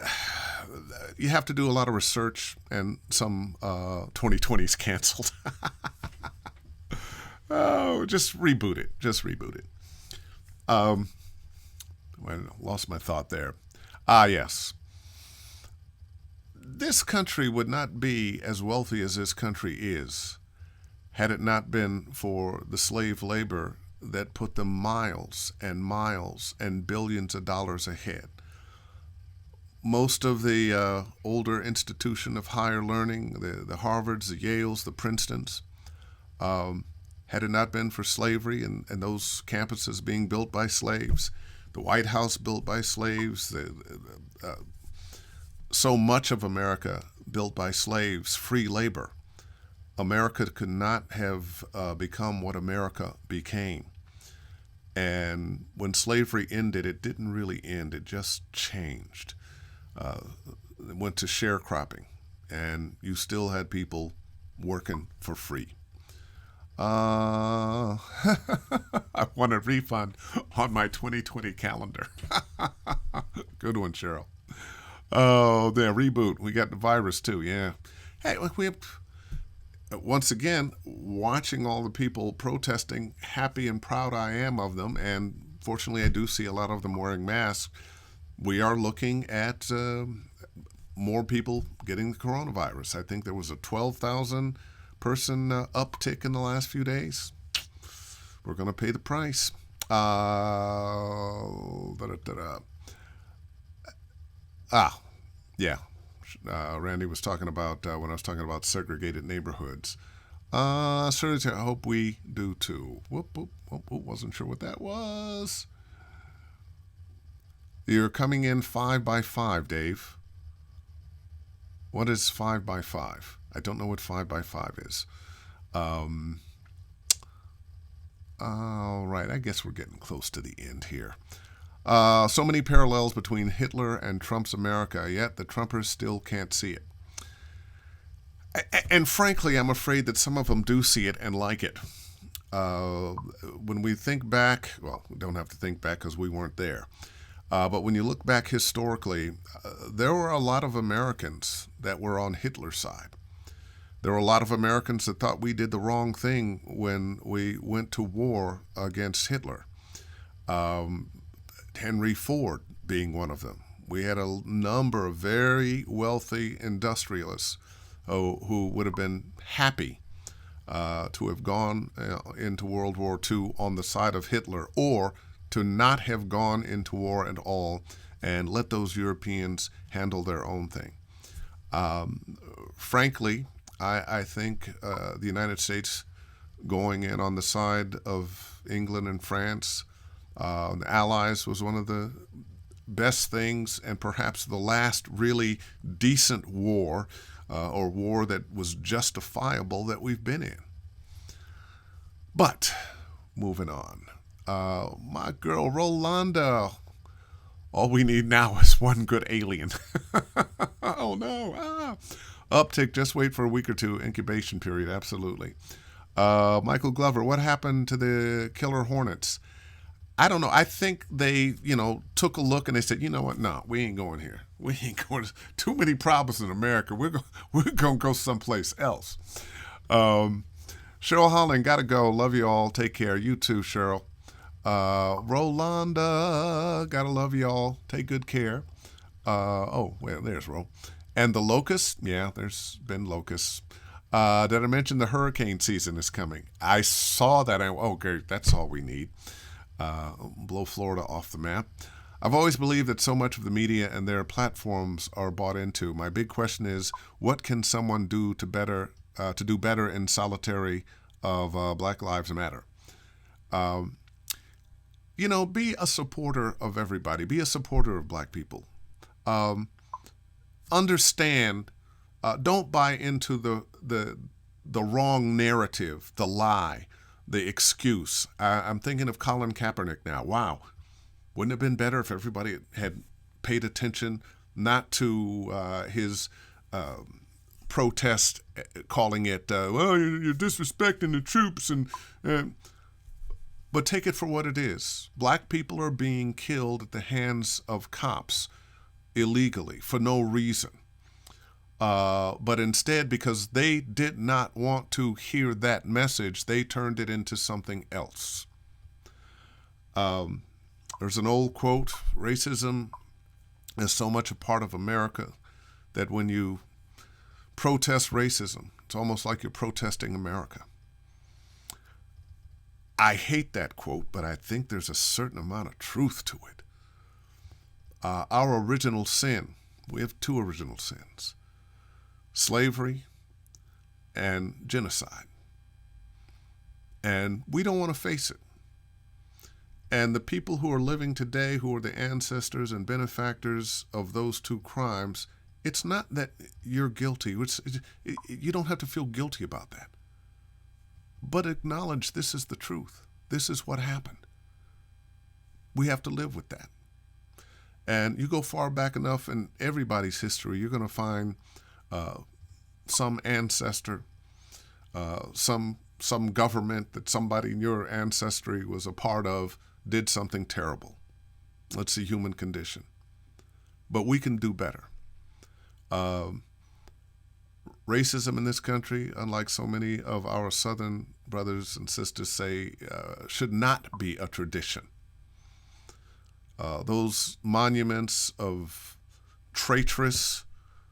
you have to do a lot of research, and some 2020's canceled. Oh, just reboot it. Just reboot it. I lost my thought there. Yes. This country would not be as wealthy as this country is had it not been for the slave labor that put them miles and miles and billions of dollars ahead. Most of the older institution of higher learning, the Harvards, the Yales, the Princetons, had it not been for slavery and those campuses being built by slaves, the White House built by slaves, so much of America built by slaves, free labor, America could not have become what America became. And when slavery ended, it didn't really end, it just changed. It went to sharecropping, and you still had people working for free. I want a refund on my 2020 calendar. Good one, Cheryl. Oh, yeah, reboot. We got the virus too. Yeah. Hey, look, we have, once again, watching all the people protesting. Happy and proud I am of them, and fortunately, I do see a lot of them wearing masks. We are looking at more people getting the coronavirus. I think there was a 12,000 person uptick in the last few days. We're going to pay the price. Da-da-da-da. Ah, yeah. Randy was talking about when I was talking about segregated neighborhoods. Certainly, I hope we do too. Whoop, whoop, whoop, whoop. Wasn't sure what that was. You're coming in 5x5, Dave. What is 5x5? I don't know what 5x5 is. All right, I guess we're getting close to the end here. So many parallels between Hitler and Trump's America, yet the Trumpers still can't see it. And frankly, I'm afraid that some of them do see it and like it. When we think back, well, we don't have to think back because we weren't there. But when you look back historically, there were a lot of Americans that were on Hitler's side. There were a lot of Americans that thought we did the wrong thing when we went to war against Hitler. Henry Ford being one of them. We had a number of very wealthy industrialists who would have been happy to have gone into World War II on the side of Hitler, or to not have gone into war at all and let those Europeans handle their own thing. Frankly, I think the United States going in on the side of England and France, the Allies, was one of the best things, and perhaps the last really decent war or war that was justifiable that we've been in. But moving on, my girl Rolanda. All we need now is one good alien. Oh no! Uptick. Just wait for a week or two. Incubation period. Absolutely. Michael Glover. What happened to the killer hornets? I don't know. I think they, took a look and they said, you know what? No, we ain't going here. We ain't going. Too many problems in America. We're gonna go someplace else. Cheryl Holland, gotta go. Love you all. Take care. You too, Cheryl. Rolanda, gotta love you all. Take good care. Well, there's Ro. And the locusts, yeah, there's been locusts. Did I mention the hurricane season is coming? I saw that. Great, that's all we need. Blow Florida off the map. I've always believed that so much of the media and their platforms are bought into. My big question is, what can someone do to do better in solitary of Black Lives Matter? Be a supporter of everybody. Be a supporter of black people. Understand. Don't buy into the wrong narrative, the lie, the excuse. I'm thinking of Colin Kaepernick now. Wow. Wouldn't it have been better if everybody had paid attention not to his protest, calling it, well, you're disrespecting the troops, but take it for what it is. Black people are being killed at the hands of cops illegally for no reason. But instead, because they did not want to hear that message, they turned it into something else. There's an old quote, racism is so much a part of America that when you protest racism, it's almost like you're protesting America. I hate that quote, but I think there's a certain amount of truth to it. Our original sin, we have two original sins: slavery and genocide. And we don't want to face it. And the people who are living today, who are the ancestors and benefactors of those two crimes, it's not that you're guilty. You don't have to feel guilty about that. But acknowledge this is the truth. This is what happened. We have to live with that. And you go far back enough in everybody's history, you're going to find some ancestor, some government that somebody in your ancestry was a part of did something terrible. That's the human condition. But we can do better. Racism in this country, unlike so many of our Southern brothers and sisters say, should not be a tradition. Those monuments of traitorous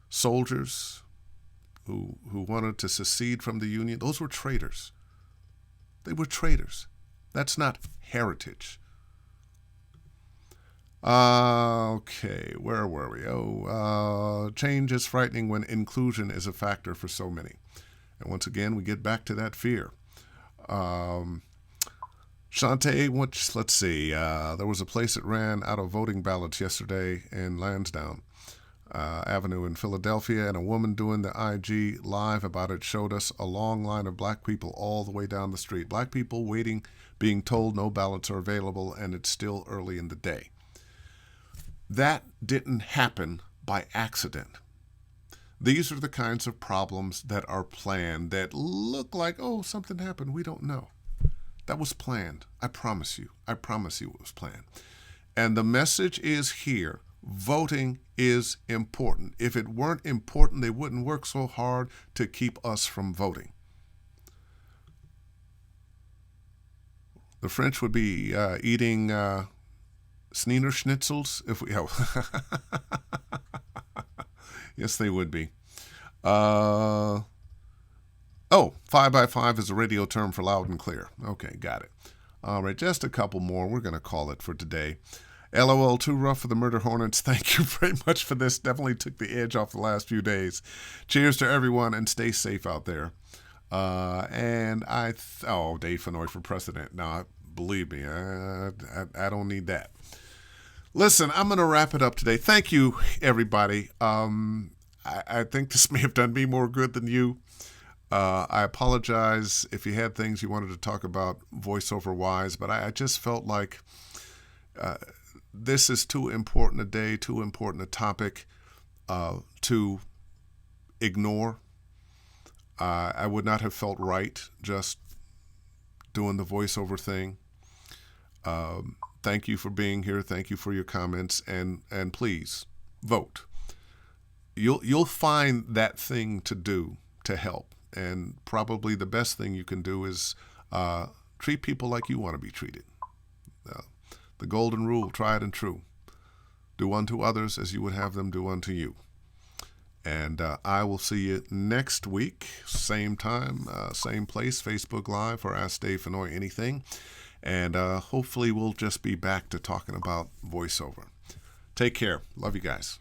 soldiers who wanted to secede from the Union, those were traitors. They were traitors. That's not heritage. Okay, where were we? Change is frightening when inclusion is a factor for so many. And once again, we get back to that fear. Shantae, let's see. There was a place that ran out of voting ballots yesterday in Lansdowne Avenue in Philadelphia, and a woman doing the IG live about it showed us a long line of black people all the way down the street. Black people waiting, being told no ballots are available, and it's still early in the day. That didn't happen by accident. These are the kinds of problems that are planned that look like, oh, something happened. We don't know. That was planned. I promise you. I promise you it was planned. And the message is here. Voting is important. If it weren't important, they wouldn't work so hard to keep us from voting. The French would be eating Sneener schnitzels if we. Oh. Yes, they would be. 5x5 is a radio term for loud and clear. Okay, got it. All right, just a couple more. We're going to call it for today. LOL, too rough for the Murder Hornets. Thank you very much for this. Definitely took the edge off the last few days. Cheers to everyone, and stay safe out there. Dave Fennoy for president. No, believe me, I don't need that. Listen, I'm going to wrap it up today. Thank you, everybody. I think this may have done me more good than you. I apologize if you had things you wanted to talk about voiceover-wise, but I just felt like this is too important a day, too important a topic to ignore. I would not have felt right just doing the voiceover thing. Thank you for being here. Thank you for your comments, and please vote. You'll find that thing to do to help. And probably the best thing you can do is treat people like you want to be treated. The golden rule, tried and true. Do unto others as you would have them do unto you. And I will see you next week, same time, same place, Facebook Live for Ask Dave Fennoy Anything. And hopefully we'll just be back to talking about voiceover. Take care. Love you guys.